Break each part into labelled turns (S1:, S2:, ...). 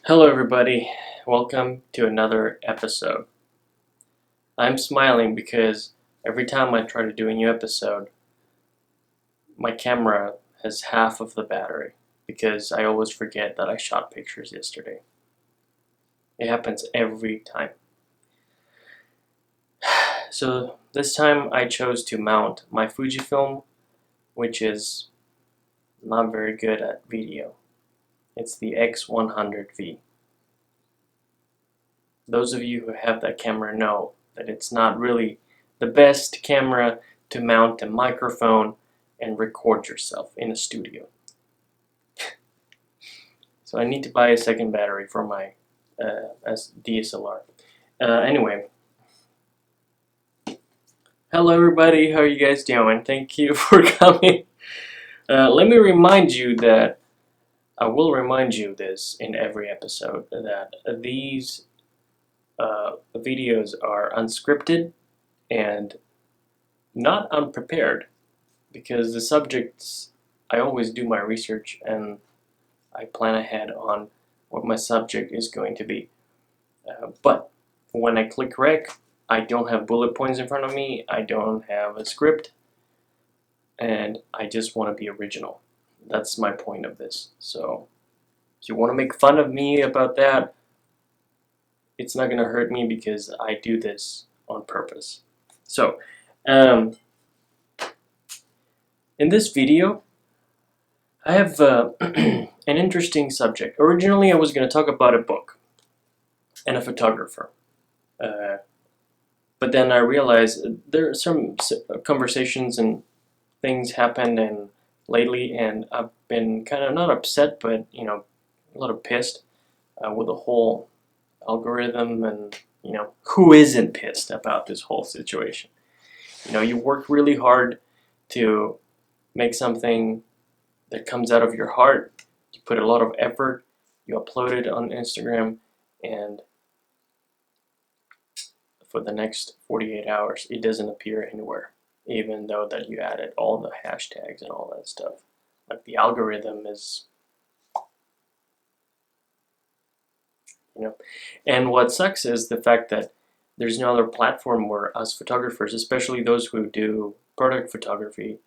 S1: Hello everybody, welcome to another episode. I'm smiling because every time I try to do a new episode, my camera has half of the battery because I always forget that I shot pictures yesterday. It happens every time. So this time I chose to mount my Fujifilm, which is not very good at video. It's the X100V. Those of you who have that camera know that it's not really the best camera to mount a microphone and record yourself in a studio. So I need to buy a second battery for my DSLR. Anyway, hello everybody, how are you guys doing? Thank you for coming. Let me remind you that I will remind you this in every episode that these videos are unscripted and not unprepared, because the subjects, I always do my research and I plan ahead on what my subject is going to be. But when I click rec, I don't have bullet points in front of me, I don't have a script, and I just want to be original. That's my point of this. So if you want to make fun of me about that, it's not going to hurt me because I do this on purpose. So, in this video, I have an interesting subject. Originally, I was going to talk about a book and a photographer. But then I realized there are some conversations and things happened and lately, and I've been kind of not upset, but a little pissed with the whole algorithm, and who isn't pissed about this whole situation? You work really hard to make something that comes out of your heart. You put a lot of effort. You upload it on Instagram, and for the next 48 hours, it doesn't appear anywhere, even though that you added all the hashtags and all that stuff. Like, the algorithm is, and what sucks is the fact that there's no other platform where us photographers, especially those who do product photography,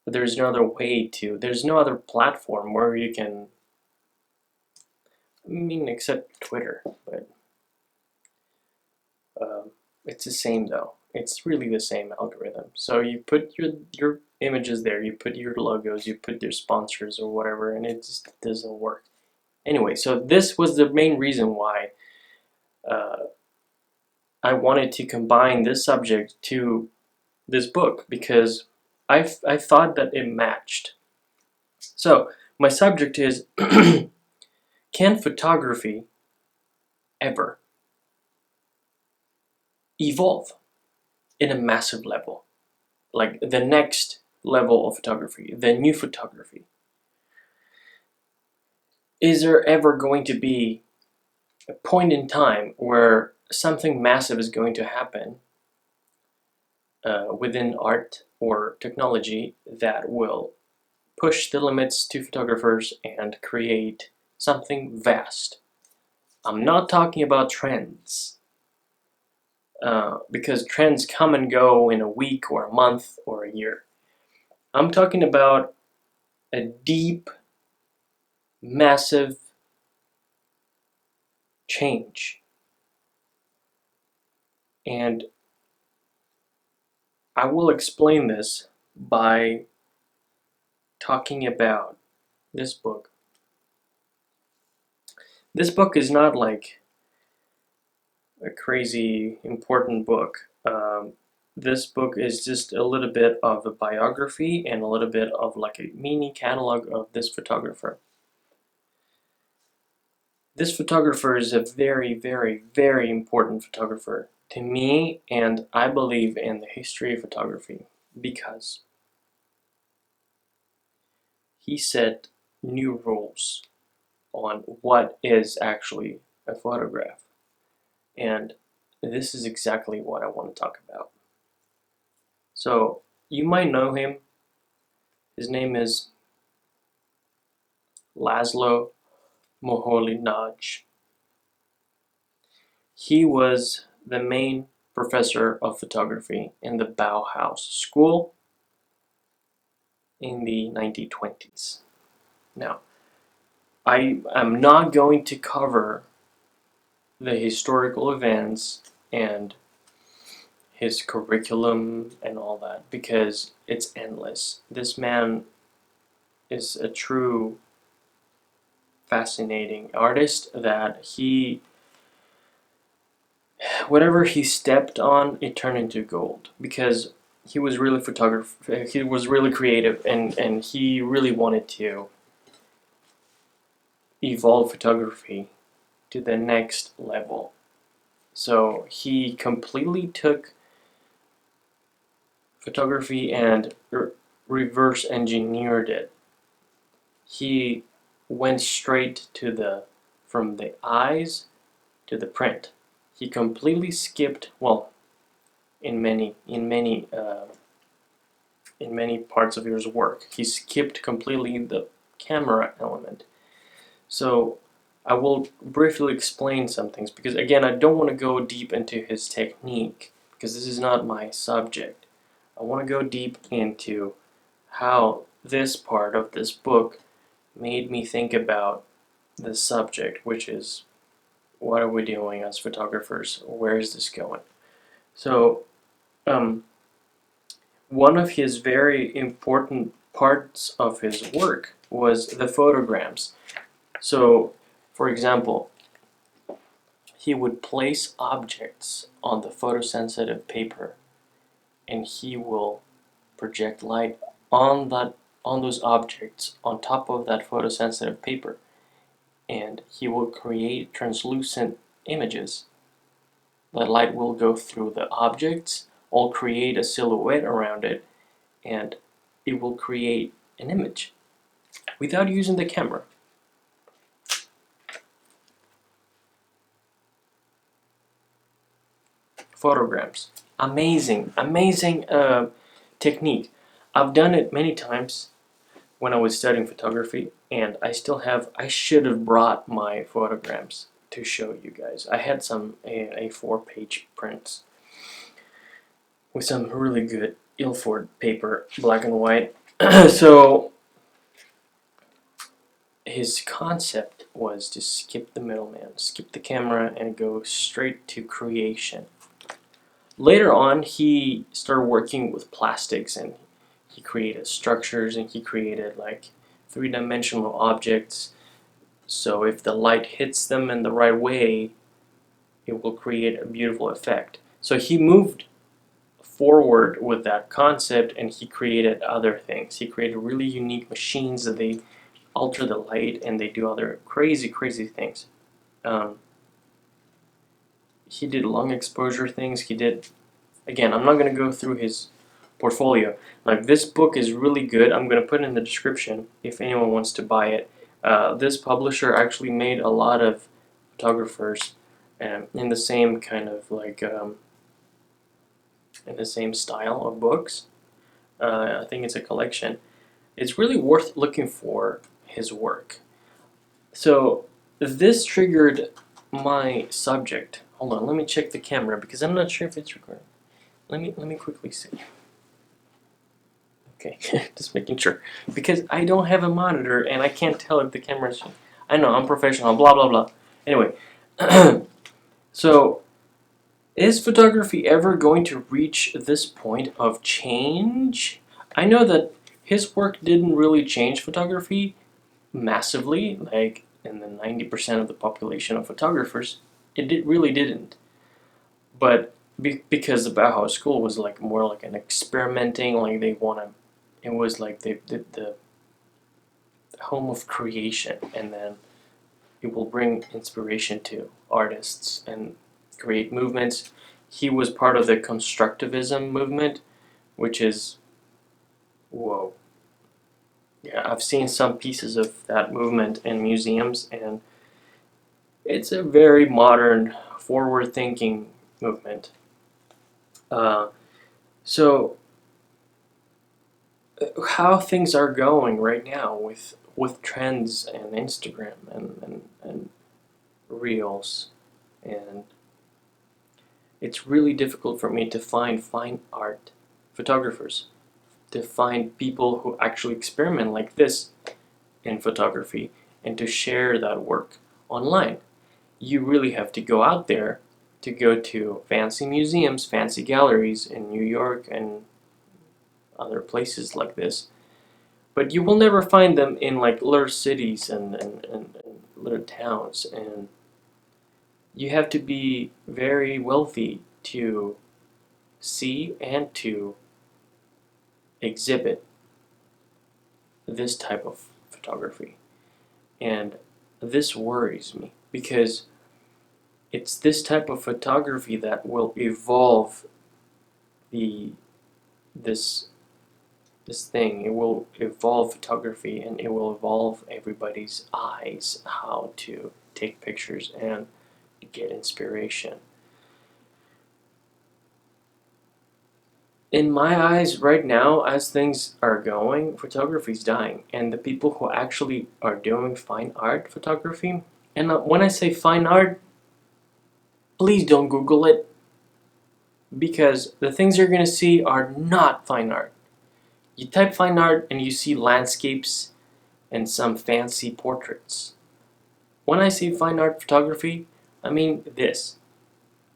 S1: there's no other way to, there's no other platform where you can, except Twitter, but it's the same though. It's really the same algorithm. So you put your images there, you put your logos, you put your sponsors or whatever, and it just doesn't work. Anyway, so this was the main reason why I wanted to combine this subject to this book, because I thought that it matched. So my subject is can photography ever evolve in a massive level? Like the next level of photography, the new photography. Is there ever going to be a point in time where something massive is going to happen within art or technology that will push the limits to photographers and create something vast? I'm not talking about trends, because trends come and go in a week or a month or a year. I'm talking about a deep, massive change. And I will explain this by talking about this book. This book is not like a crazy important book. This book is just a little bit of a biography and a little bit of like a mini catalog of this photographer. This photographer is a very, very, very important photographer to me, and I believe in the history of photography, because he set new rules on what is actually a photograph. And this is exactly what I want to talk about. So, you might know him. His name is Laszlo Moholy Nagy. He was the main professor of photography in the Bauhaus School in the 1920s. Now, I am not going to cover the historical events and his curriculum and all that because it's endless. This man is a true fascinating artist that whatever he stepped on, it turned into gold because he was really he was really creative and he really wanted to evolve photography to the next level. So he completely took photography and reverse engineered it. He went straight to from the eyes to the print. He completely skipped, well, in many parts of his work, he skipped completely the camera element. So I will briefly explain some things because again I don't want to go deep into his technique because this is not my subject. I want to go deep into how this part of this book made me think about the subject, which is what are we doing as photographers? Where is this going? So, one of his very important parts of his work was the photograms. So, for example, he would place objects on the photosensitive paper and he will project light on those objects on top of that photosensitive paper, and he will create translucent images. The light will go through the objects, will create a silhouette around it, and it will create an image without using the camera. Photograms. Amazing, amazing technique. I've done it many times when I was studying photography, and I should have brought my photograms to show you guys. I had some A4-page prints with some really good Ilford paper, black and white. So his concept was to skip the middleman, skip the camera, and go straight to creation. Later on, he started working with plastics and he created structures and he created like three-dimensional objects. So if the light hits them in the right way, it will create a beautiful effect. So he moved forward with that concept and he created other things. He created really unique machines that they alter the light and they do other crazy, crazy things. He did long exposure things. He did, again, I'm not going to go through his portfolio. Like, this book is really good. I'm going to put it in the description if anyone wants to buy it. This publisher actually made a lot of photographers in the same kind of like in the same style of books. I think it's a collection. It's really worth looking for his work. So this triggered my subject. Hold on, let me check the camera because I'm not sure if it's recording. Let me quickly see. Okay, just making sure because I don't have a monitor and I can't tell if the camera's. I know I'm professional. Blah blah blah. Anyway, so is photography ever going to reach this point of change? I know that his work didn't really change photography massively, like in the 90% of the population of photographers. Really didn't. But because the Bauhaus School was like more like an experimenting, like they want to, it was like the home of creation, and then it will bring inspiration to artists and create movements. He was part of the constructivism movement, which is, whoa. Yeah, I've seen some pieces of that movement in museums, and it's a very modern, forward-thinking movement. So how things are going right now with trends and Instagram and reels, and it's really difficult for me to find fine art photographers, to find people who actually experiment like this in photography and to share that work online. You really have to go out there to go to fancy museums, fancy galleries in New York and other places like this. But you will never find them in like little cities and little towns. And you have to be very wealthy to see and to exhibit this type of photography. And this worries me because it's this type of photography that will evolve the this this thing. It will evolve photography and it will evolve everybody's eyes how to take pictures and get inspiration. In my eyes, right now, as things are going, photography is dying, and the people who actually are doing fine art photography, and when I say fine art, please don't Google it, because the things you're gonna see are not fine art. You type fine art and you see landscapes and some fancy portraits. When I say fine art photography, I mean this.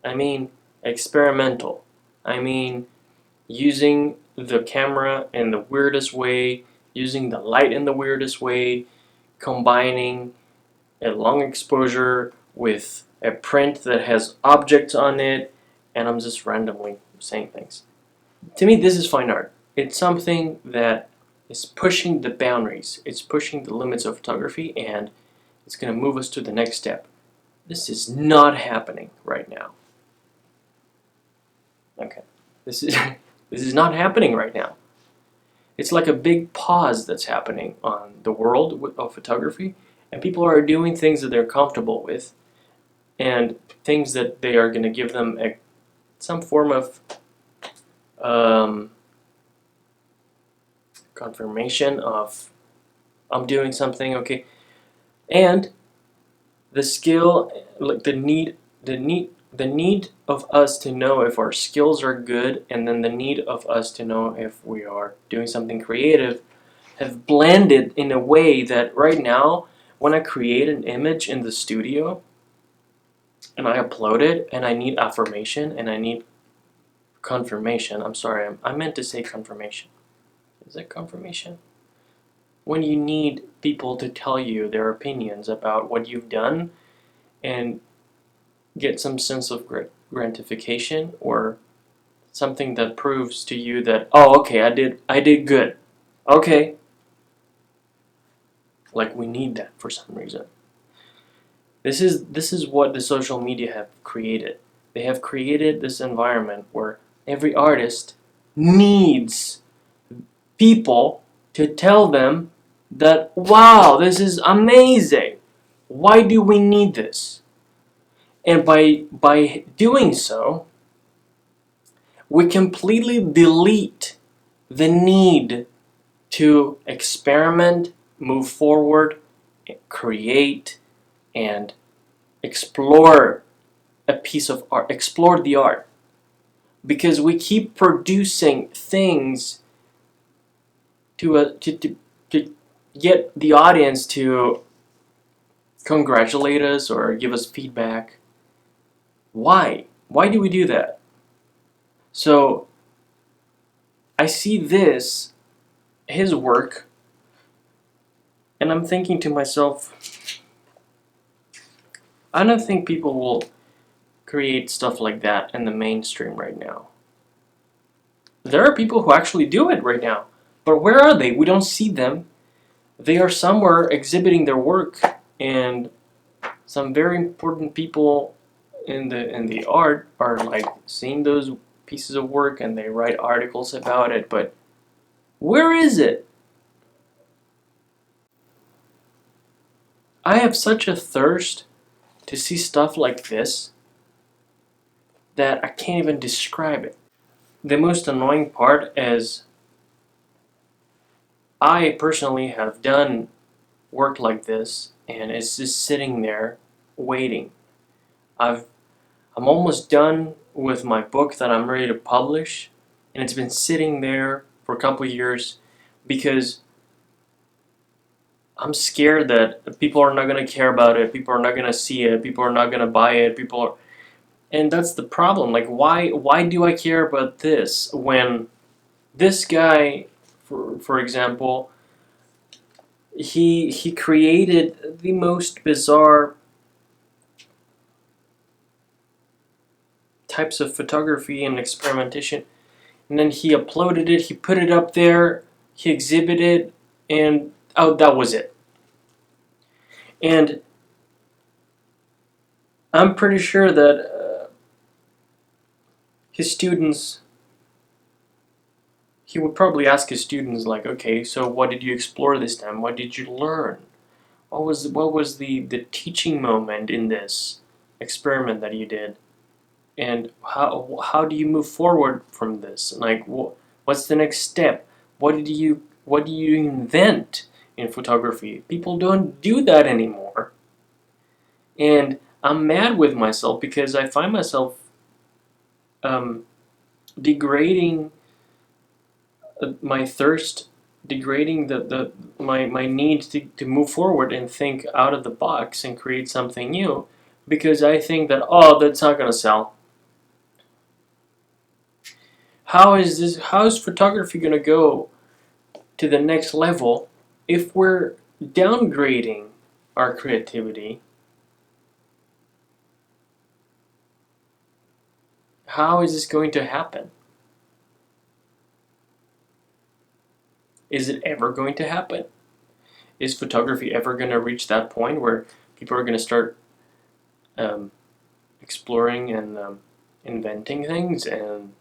S1: I mean experimental. I mean using the camera in the weirdest way, using the light in the weirdest way, combining a long exposure with a print that has objects on it, and I'm just randomly saying things. To me, this is fine art. It's something that is pushing the boundaries, it's pushing the limits of photography, and it's going to move us to the next step. This is not happening right now. Okay. This is this is not happening right now. It's like a big pause that's happening on the world of photography, and people are doing things that they're comfortable with, and things that they are going to give them some form of um, confirmation of I'm doing something okay, and the skill, like the need of us to know if our skills are good, and then the need of us to know if we are doing something creative, have blended in a way that right now, when I create an image in the studio and I upload it, and I need affirmation and I need confirmation. I'm sorry, I meant to say confirmation. Is it confirmation? When you need people to tell you their opinions about what you've done and get some sense of gratification, or something that proves to you that, oh, okay, I did good. Okay. Like, we need that for some reason. This is what the social media have created. They have created this environment where every artist needs people to tell them that, wow, this is amazing. Why do we need this? And by doing so, we completely delete the need to experiment, move forward, create, and explore a piece of art, explore the art. Because we keep producing things to get the audience to congratulate us or give us feedback. Why? Why do we do that? So I see his work, and I'm thinking to myself, I don't think people will create stuff like that in the mainstream right now. There are people who actually do it right now, but where are they? We don't see them. They are somewhere exhibiting their work, and some very important people in the art are like seeing those pieces of work and they write articles about it, but where is it? I have such a thirst to see stuff like this that I can't even describe it. The most annoying part is I personally have done work like this, and it's just sitting there waiting. I've I'm almost done with my book that I'm ready to publish, and it's been sitting there for a couple of years because I'm scared that people are not going to care about it, people are not going to see it, people are not going to buy it, and that's the problem. Like, why do I care about this when this guy, for example, he created the most bizarre types of photography and experimentation, and then he uploaded it, he put it up there, he exhibited, and oh, that was it. And I'm pretty sure that his students, he would probably ask his students like, okay, so what did you explore this time? What did you learn? What was the teaching moment in this experiment that you did? And how do you move forward from this? Like, what's the next step? What do you invent in photography? People don't do that anymore. And I'm mad with myself because I find myself um, degrading my thirst, degrading my need to move forward and think out of the box and create something new, because I think that, oh, that's not gonna sell. How is photography gonna go to the next level if we're downgrading our creativity? How is this going to happen? Is it ever going to happen? Is photography ever going to reach that point where people are going to start um, exploring and inventing things? And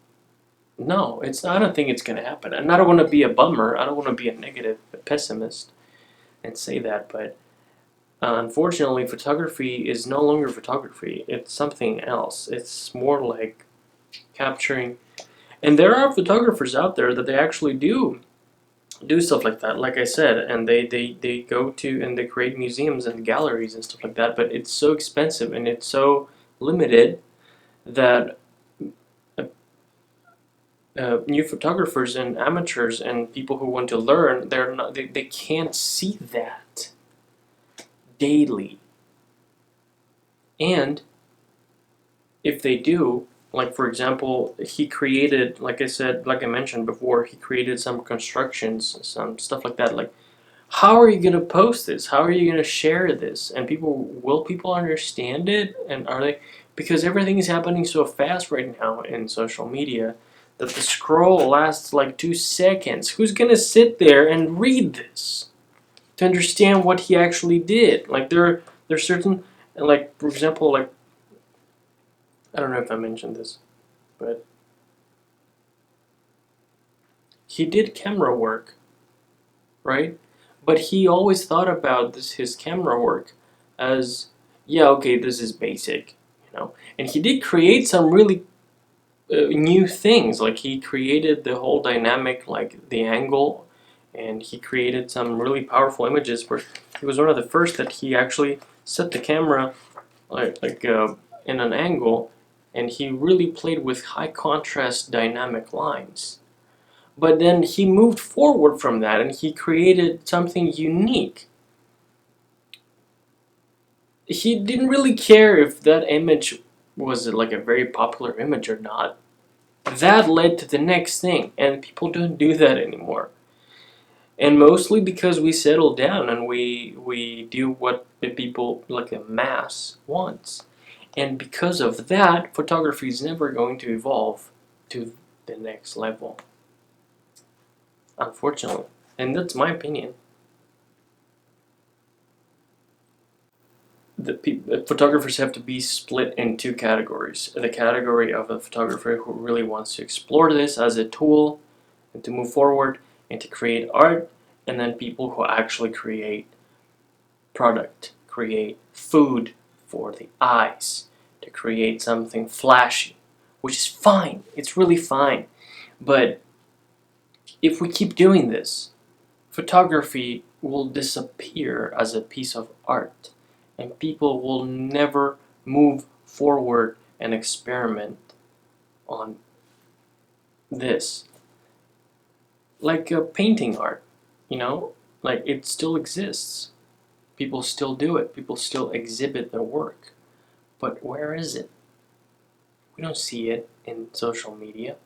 S1: no, it's not. I don't think it's going to happen. And I don't want to be a bummer. I don't want to be a negative pessimist and say that, but unfortunately, photography is no longer photography. It's something else. It's more like capturing. And there are photographers out there that they actually do stuff like that, like I said, and they go to and they create museums and galleries and stuff like that, but it's so expensive and it's so limited that new photographers and amateurs and people who want to learn, they can't see that daily. And if they do, like for example, he created, like I said, like I mentioned before, he created some constructions, some stuff like that. Like, how are you going to post this? How are you going to share this? And will people understand it? And are they, because everything is happening so fast right now in social media that the scroll lasts like 2 seconds. Who's going to sit there and read this to understand what he actually did? Like, there's certain, like for example, like, I don't know if I mentioned this, but he did camera work, right? But he always thought about his camera work as, yeah, okay, this is basic, you know. And he did create some really new things. Like, he created the whole dynamic, like the angle, and he created some really powerful images. Where he was one of the first that he actually set the camera in an angle, and he really played with high contrast dynamic lines. But then he moved forward from that and he created something unique. He didn't really care if that image was like a very popular image or not. That led to the next thing, and people don't do that anymore. And mostly because we settle down and we do what the people, like a mass, wants. And because of that, photography is never going to evolve to the next level, unfortunately. And that's my opinion. Photographers have to be split in two categories. The category of a photographer who really wants to explore this as a tool and to move forward and to create art, and then people who actually create product, create food for the eyes, to create something flashy, which is fine. It's really fine. But if we keep doing this, photography will disappear as a piece of art, and people will never move forward and experiment on this. Like painting art, you know, like it still exists. People still do it. People still exhibit their work. But where is it? We don't see it in social media.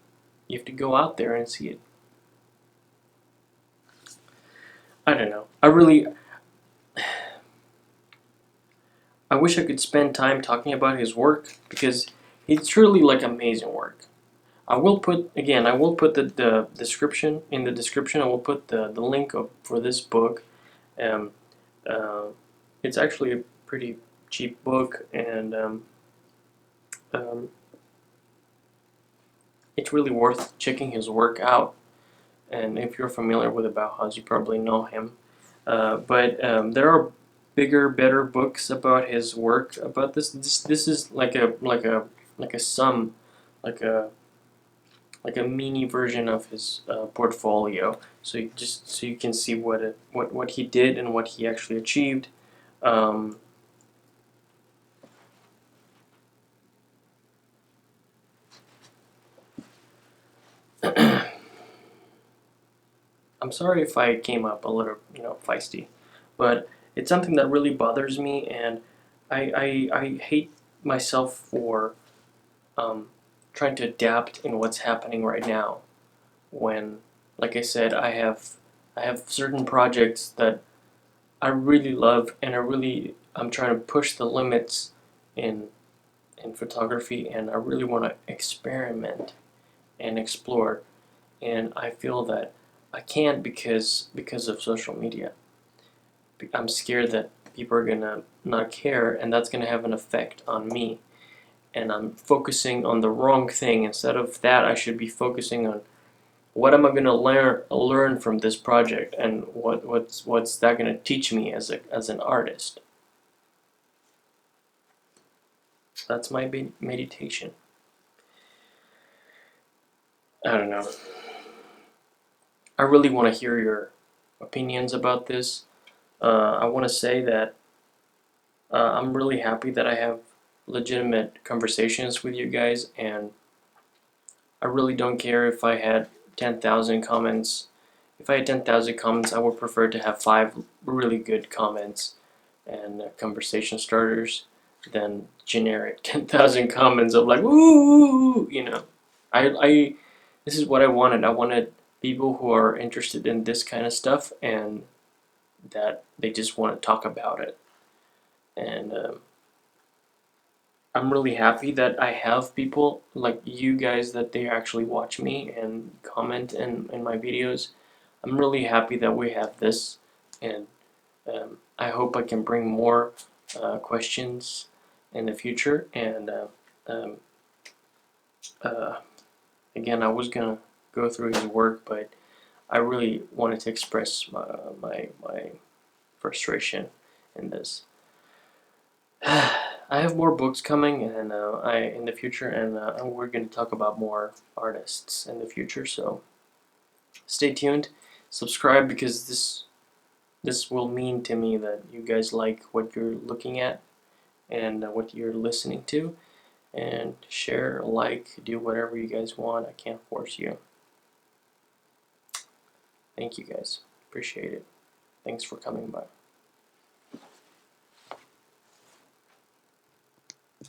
S1: You have to go out there and see it. I don't know. I wish I could spend time talking about his work because it's truly like amazing work. I will put the description in the description. I will put the link for this book. Um, uh, it's actually a pretty cheap book, and um, it's really worth checking his work out. And if you're familiar with the Bauhaus, you probably know him. But there are bigger, better books about his work. About this is like a sum, like a like a mini version of his portfolio. So you can see what he did and what he actually achieved. Um, I'm sorry if I came up a little, feisty, but it's something that really bothers me, and I hate myself for um, trying to adapt in what's happening right now. When, like I said, I have certain projects that I really love, and I'm trying to push the limits in in photography, and I really want to experiment and explore, and I feel that I can't because of social media. I'm scared that people are gonna not care, and that's gonna have an effect on me. And I'm focusing on the wrong thing. Instead of that, I should be focusing on what am I gonna learn from this project, and what's that gonna teach me as an artist. That's my meditation. I don't know. I really want to hear your opinions about this. I want to say that I'm really happy that I have legitimate conversations with you guys, and I really don't care if I had 10,000 comments. If I had 10,000 comments, I would prefer to have 5 really good comments and conversation starters than generic 10,000 comments of like, ooh, I, this is what I wanted. I wanted people who are interested in this kind of stuff and that they just want to talk about it. And I'm really happy that I have people like you guys that they actually watch me and comment in my videos. I'm really happy that we have this, and I hope I can bring more questions in the future. And um, uh, again, I was gonna go through his work, but I really wanted to express my frustration in this. I have more books coming, and in the future, and we're going to talk about more artists in the future. So stay tuned, subscribe because this will mean to me that you guys like what you're looking at and what you're listening to, and share, like, do whatever you guys want. I can't force you. Thank you guys. Appreciate it. Thanks for coming by.